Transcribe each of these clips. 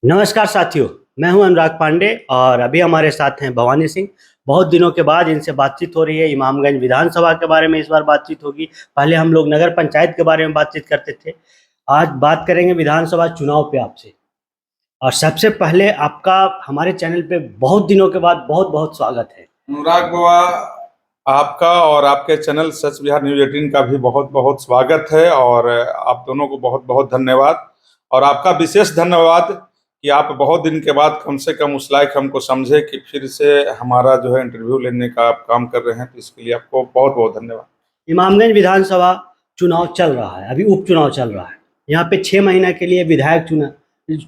नमस्कार साथियों, मैं हूं अनुराग पांडे और अभी हमारे साथ हैं भवानी सिंह। बहुत दिनों के बाद इनसे बातचीत हो रही है। इमामगंज विधानसभा के बारे में इस बार बातचीत होगी। पहले हम लोग नगर पंचायत के बारे में बातचीत करते थे। आज बात करेंगे विधानसभा चुनाव पे आपसे। और सबसे पहले आपका हमारे चैनल पे बहुत दिनों के बाद बहुत बहुत स्वागत है। अनुराग बाबा, आपका और आपके चैनल सच बिहार न्यूज 18 का भी बहुत बहुत स्वागत है और आप दोनों को बहुत बहुत धन्यवाद। और आपका विशेष धन्यवाद कि आप बहुत दिन के बाद कम से कम उस लायक हमको समझे कि फिर से हमारा जो है इंटरव्यू लेने का आप काम कर रहे हैं, तो इसके लिए आपको बहुत बहुत धन्यवाद। इमामगंज विधानसभा चुनाव चल रहा है, अभी उपचुनाव चल रहा है। यहाँ पे 6 महीने के लिए विधायक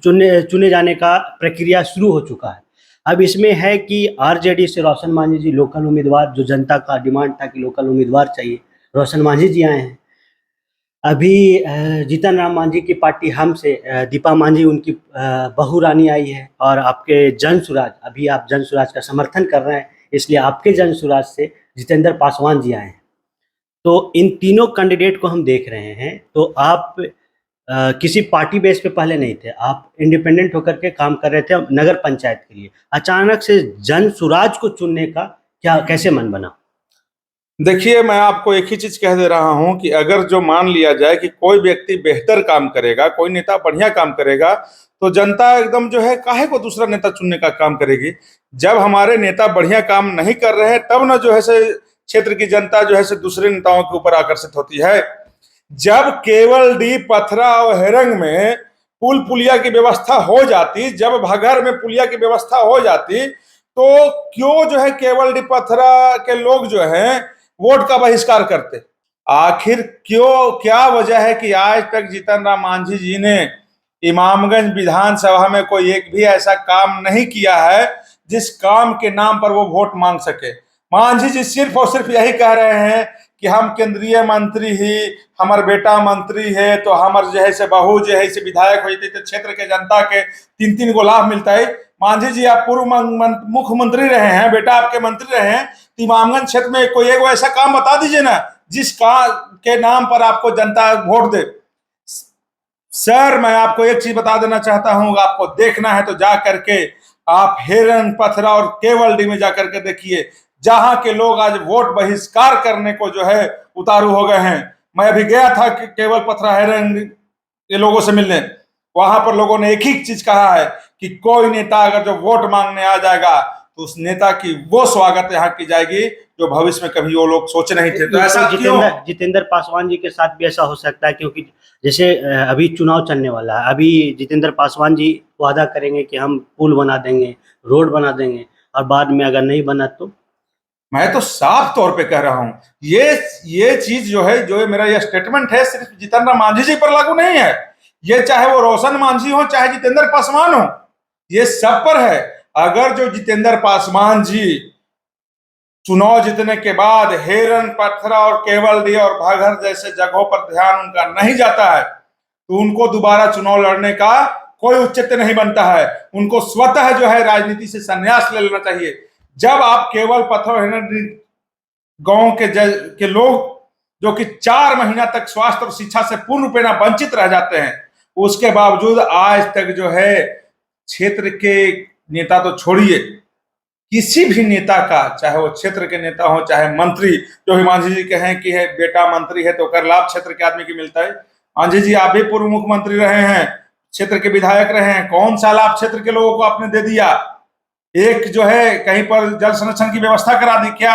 चुने जाने का प्रक्रिया शुरू हो चुका है। अब इसमें है कि आरजेडी से रोशन मांझी जी लोकल उम्मीदवार, जो जनता का डिमांड था कि लोकल उम्मीदवार चाहिए, रोशन मांझी जी आए हैं। अभी जीतन राम मांझी की पार्टी हम से दीपा मांझी, उनकी बहू रानी आई है। और आपके जन सुराज, अभी आप जन सुराज का समर्थन कर रहे हैं, इसलिए आपके जन सुराज से जितेंद्र पासवान जी आए हैं। तो इन तीनों कैंडिडेट को हम देख रहे हैं। तो आप किसी पार्टी बेस पे पहले नहीं थे, आप इंडिपेंडेंट होकर के काम कर रहे थे नगर पंचायत के लिए। अचानक से जन सुराज को चुनने का कैसे मन बना? देखिए, मैं आपको एक ही चीज कह दे रहा हूं कि अगर जो मान लिया जाए कि कोई व्यक्ति बेहतर काम करेगा, कोई नेता बढ़िया काम करेगा, तो जनता एकदम जो है काहे को दूसरा नेता चुनने का काम करेगी। जब हमारे नेता बढ़िया काम नहीं कर रहे हैं, तब न जो है से क्षेत्र की जनता जो है से दूसरे नेताओं के ऊपर आकर्षित होती है। जब केवल डी पथरा और हेरंग में पुल पुलिया की व्यवस्था हो जाती, जब भगर में पुलिया की व्यवस्था हो जाती, तो क्यों जो है केवल डी पथरा के लोग जो हैं वोट का बहिष्कार करते? आखिर क्यों, क्या वजह है कि आज तक जीतन राम मांझी जी ने इमामगंज विधानसभा में कोई एक भी ऐसा काम नहीं किया है जिस काम के नाम पर वो वोट मांग सके? मांझी जी सिर्फ और सिर्फ यही कह रहे हैं कि हम केंद्रीय मंत्री ही, हमार बेटा मंत्री है, तो हमार जो है से बहू जो है से विधायक हो जाती, तो क्षेत्र के जनता के 3-3 गो लाभ मिलता है। मांझी जी, आप पूर्व मुख्यमंत्री रहे हैं, बेटा आपके मंत्री रहे हैं, तो इमामगंज क्षेत्र में कोई एक ऐसा काम बता दीजिए ना जिस के नाम पर आपको जनता वोट दे। सर, मैं आपको एक चीज बता देना चाहता हूं, आपको देखना है तो जा करके आप हेरन पथरा और केवलडी में जाकर के देखिए, जहां के लोग आज वोट बहिष्कार करने को जो है उतारू हो गए हैं। मैं अभी गया था कि केवल पथरा हेरन के लोगों से मिलने, वहां पर लोगों ने एक ही चीज कहा है कि कोई नेता अगर जो वोट मांगने आ जाएगा तो उस नेता की वो स्वागत यहाँ की जाएगी जो भविष्य में कभी वो लोग सोच नहीं थे। तो ऐसा क्यों? जितेंद्र पासवान जी के साथ भी ऐसा हो सकता है, क्योंकि जैसे अभी चुनाव चलने वाला है। अभी जितेंद्र पासवान जी वादा करेंगे कि हम पुल बना देंगे, रोड बना देंगे, और बाद में अगर नहीं बना तो? मैं तो साफ तौर पे कह रहा हूं, ये चीज जो है, जो मेरा ये स्टेटमेंट है, सिर्फ जीतन राम मांझी जी पर लागू नहीं है। ये चाहे वो रोशन मांझी हो, चाहे जितेंद्र पासवान हो, ये सब पर है। अगर जो जितेंद्र पासवान जी चुनाव जीतने के बाद हेरन पथरा और केवलडी और भागर जैसे जगहों पर ध्यान उनका नहीं जाता है, तो उनको दोबारा चुनाव लड़ने का कोई औचित्य नहीं बनता है। उनको स्वतः जो है राजनीति से संन्यास ले लेना चाहिए। जब आप केवल पथर गांव के लोग जो कि 4 महीना तक स्वास्थ्य और शिक्षा से पूर्ण रूपेण वंचित रह जाते हैं, उसके बावजूद आज तक जो है क्षेत्र के नेता तो छोड़िए, किसी भी नेता का, चाहे वो क्षेत्र के नेता हो चाहे मंत्री, जो मांझी जी कहें कि है बेटा मंत्री है तो कर लाभ क्षेत्र के आदमी की मिलता है। मांझी जी, आप भी पूर्व मुख्यमंत्री रहे हैं, क्षेत्र के विधायक रहे हैं, कौन सा लाभ क्षेत्र के लोगों को आपने दे दिया? एक जो है कहीं पर जल संरक्षण की व्यवस्था करा दी क्या?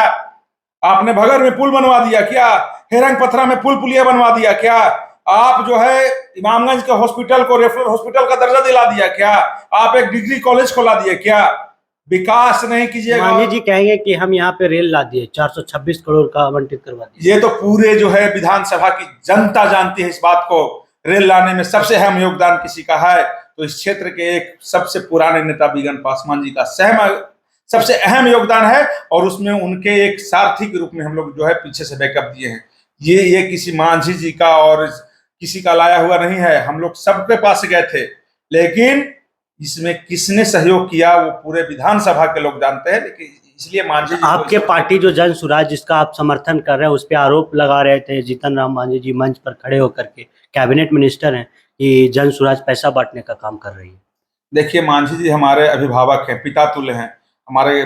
आपने भगर में पुल बनवा दिया क्या? हेरंग पथरा में पुल पुलिया बनवा दिया क्या? आप जो है इमामगंज के हॉस्पिटल को रेफरल हॉस्पिटल का दर्जा दिला दिया क्या? आप एक डिग्री कॉलेज खोला दिए क्या? विकास नहीं कीजिएगा। मांझी जी कहेंगे कि हम यहाँ पे रेल ला दिए, 426 करोड़ का आवंटित करवा दिया। ये तो पूरे जो है विधानसभा की जनता जानती है इस बात को। रेल लाने में सबसे अहम योगदान किसी का है तो इस क्षेत्र के एक सबसे पुराने नेता बिगन पासवान जी का सबसे अहम योगदान है, और उसमें उनके एक सारथी के रूप में हम लोग जो है पीछे से बैकअप दिए हैं। ये किसी मांझी जी का और किसी का लाया हुआ नहीं है। हम लोग सबके पास गए थे, लेकिन इसमें किसने सहयोग किया वो पूरे विधानसभा के लोग जानते हैं। लेकिन इसलिए मांझी जी, आपके पार्टी जो जन सुराज जिसका आप समर्थन कर रहे हैं, उस पर आरोप लगा रहे थे जीतन राम मांझी जी मंच पर खड़े होकर के, कैबिनेट मिनिस्टर हैं, कि जन सुराज पैसा बांटने का काम कर रही है। देखिए मांझी जी हमारे अभिभावक हैं, पिता तुल्य हैं, हमारे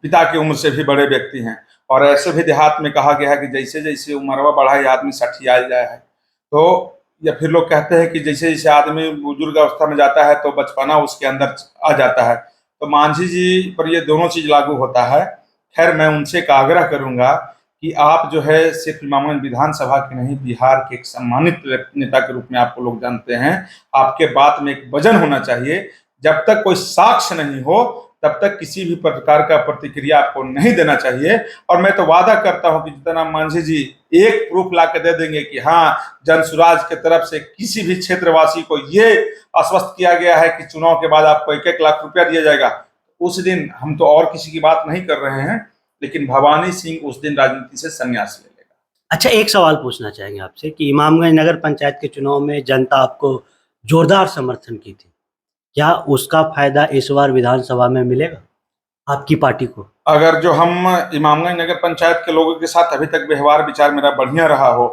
पिता की उम्र से भी बड़े व्यक्ति हैं। और ऐसे भी देहात में कहा गया है कि जैसे जैसे उम्रवा बढ़ा ये आदमी सठिया जाए है। तो या फिर लोग कहते हैं कि जैसे जैसे आदमी बुजुर्ग अवस्था में जाता है तो बचपना उसके अंदर आ जाता है। तो मांझी जी पर ये दोनों चीज लागू होता है। खैर मैं उनसे एक आग्रह करूंगा कि आप जो है सिर्फ इमामगंज विधानसभा के नहीं, बिहार के एक सम्मानित नेता के रूप में आपको लोग जानते हैं। आपके बात में एक वजन होना चाहिए। जब तक कोई साक्ष्य नहीं हो तब तक किसी भी प्रकार का प्रतिक्रिया आपको नहीं देना चाहिए। और मैं तो वादा करता हूं कि जितना मांझी जी एक प्रूफ ला के दे देंगे कि हाँ जनसुराज के तरफ से किसी भी क्षेत्रवासी को ये आश्वस्त किया गया है कि चुनाव के बाद आपको 1-1 लाख रुपया दिया जाएगा, उस दिन हम तो और किसी की बात नहीं कर रहे हैं, लेकिन भवानी सिंह उस दिन राजनीति से संन्यास ले लेगा। अच्छा, एक सवाल पूछना चाहेंगे आपसे कि इमामगंज नगर पंचायत के चुनाव में जनता आपको जोरदार समर्थन की थी, क्या उसका फायदा इस बार विधानसभा में मिलेगा आपकी पार्टी को? अगर जो हम इमामगंज नगर पंचायत के लोगों के साथ अभी तक व्यवहार विचार मेरा बढ़िया रहा हो,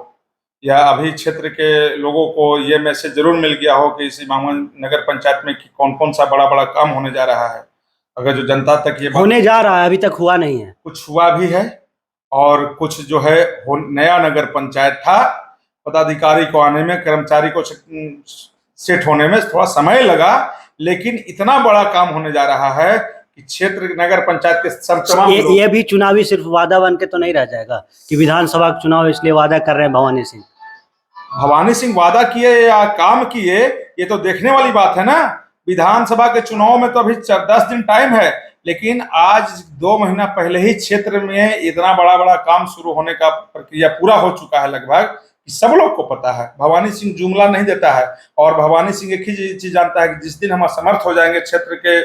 या अभी क्षेत्र के लोगों को ये मैसेज जरूर मिल गया हो कि इस इमामगंज नगर पंचायत में कौन कौन सा बड़ा बड़ा काम होने जा रहा है, अगर जो जनता तक ये होने जा रहा है, अभी तक हुआ नहीं है, कुछ हुआ भी है और कुछ जो है नया नगर पंचायत था, पदाधिकारी को आने में, कर्मचारी को सेट होने में थोड़ा समय लगा, लेकिन इतना बड़ा काम होने जा रहा है कि क्षेत्र नगर पंचायत के सब तमाम ये भी चुनावी सिर्फ वादा बन के तो नहीं रह जाएगा कि विधानसभा का चुनाव इसलिए वादा कर रहे हैं भवानी सिंह वादा किए या काम किए, ये तो देखने वाली बात है ना। विधानसभा के चुनाव में तो अभी 10 दिन टाइम है, लेकिन आज 2 महीना पहले ही क्षेत्र में इतना बड़ा बड़ा काम शुरू होने का प्रक्रिया पूरा हो चुका है लगभग, सब लोग को पता है। भवानी सिंह जुमला नहीं देता है, और भवानी सिंह एक ही चीज जानता है कि जिस दिन हम असमर्थ हो जाएंगे क्षेत्र के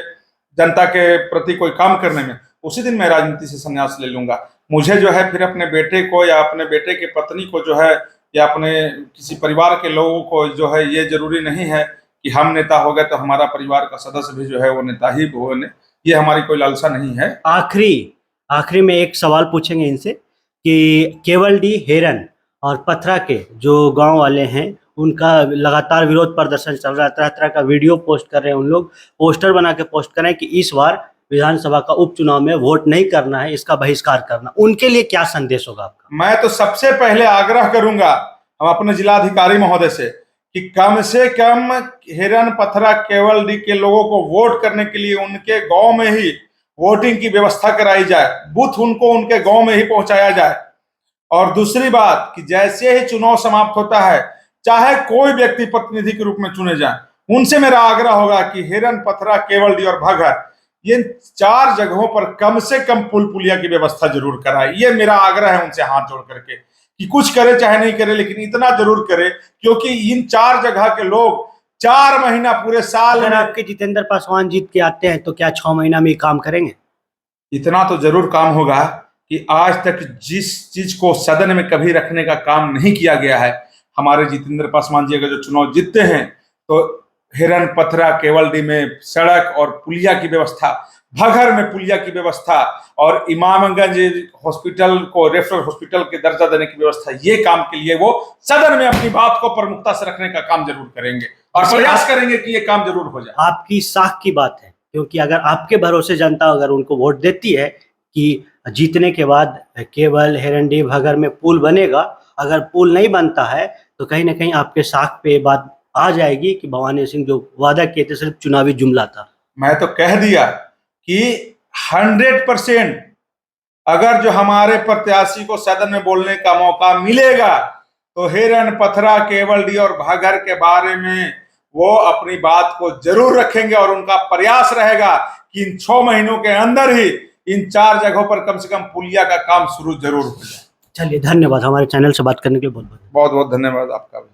जनता के प्रति कोई काम करने में, उसी दिन मैं राजनीति से संन्यास ले लूंगा। मुझे जो है फिर अपने बेटे को या अपने बेटे की पत्नी को जो है या अपने किसी परिवार के लोगों को जो है, ये जरूरी नहीं है कि हम नेता हो गए तो हमारा परिवार का सदस्य भी जो है वो नेता ही बने, ये हमारी कोई लालसा नहीं है। आखिरी में एक सवाल पूछेंगे इनसे कि केवल डी हेरन और पथरा के जो गांव वाले हैं उनका लगातार विरोध प्रदर्शन चल रहा है, तरह तरह का वीडियो पोस्ट कर रहे हैं, उन लोग पोस्टर बना के पोस्ट कर रहे हैं कि इस बार विधानसभा का उपचुनाव में वोट नहीं करना है, इसका बहिष्कार करना। उनके लिए क्या संदेश होगा आपका? मैं तो सबसे पहले आग्रह करूंगा हम अपने जिलाधिकारी महोदय से कि कम हिरन पथरा केवल डी के लोगों को वोट करने के लिए उनके गांव में ही वोटिंग की व्यवस्था कराई जाए, बूथ उनको उनके गांव में ही पहुंचाया जाए। और दूसरी बात कि जैसे ही चुनाव समाप्त होता है, चाहे कोई व्यक्ति प्रतिनिधि के रूप में चुने जाए, उनसे मेरा आग्रह होगा कि हिरन पथरा केवल डी और भगर, ये 4 जगहों पर कम से कम पुल पुलिया की व्यवस्था जरूर कराए। ये मेरा आग्रह है उनसे हाथ जोड़ करके कि कुछ करे चाहे नहीं करे, लेकिन इतना जरूर करे, क्योंकि इन 4 जगह के लोग 4 महीना पूरे साल अगर आपके जितेंद्र पासवान जीत के आते हैं तो क्या 6 महीना में काम करेंगे? इतना तो जरूर काम होगा कि आज तक जिस चीज को सदन में कभी रखने का काम नहीं किया गया है, हमारे जितेंद्र पासवान जी अगर जो चुनाव जीतते हैं तो हिरन पथरा केवलडी में सड़क और पुलिया की व्यवस्था, भगर में पुलिया की व्यवस्था, और इमामगंज हॉस्पिटल को रेफरल हॉस्पिटल के दर्जा देने की व्यवस्था, ये काम के लिए वो सदन में अपनी बात को प्रमुखता से रखने का काम जरूर करेंगे और प्रयास करेंगे कि ये काम जरूर हो जाए। आपकी साख की बात है, क्योंकि अगर आपके भरोसे जनता अगर उनको वोट देती है कि जीतने के बाद केवल हिरंडी भगर में पुल बनेगा, अगर पुल नहीं बनता है तो कहीं ना कहीं आपके साख पे बात आ जाएगी कि भवानी सिंह जो वादा किए थे सिर्फ चुनावी जुमला था। मैं तो कह दिया कि 100% अगर जो हमारे प्रत्याशी को सदन में बोलने का मौका मिलेगा तो हिरन पथरा केवलडी और भागर के बारे में वो अपनी बात को जरूर रखेंगे, और उनका प्रयास रहेगा कि इन 6 महीनों के अंदर ही इन 4 जगहों पर कम से कम पुलिया का काम शुरू जरूर हो जाए। चलिए, धन्यवाद हमारे चैनल से बात करने के लिए। बहुत बहुत धन्यवाद आपका भी।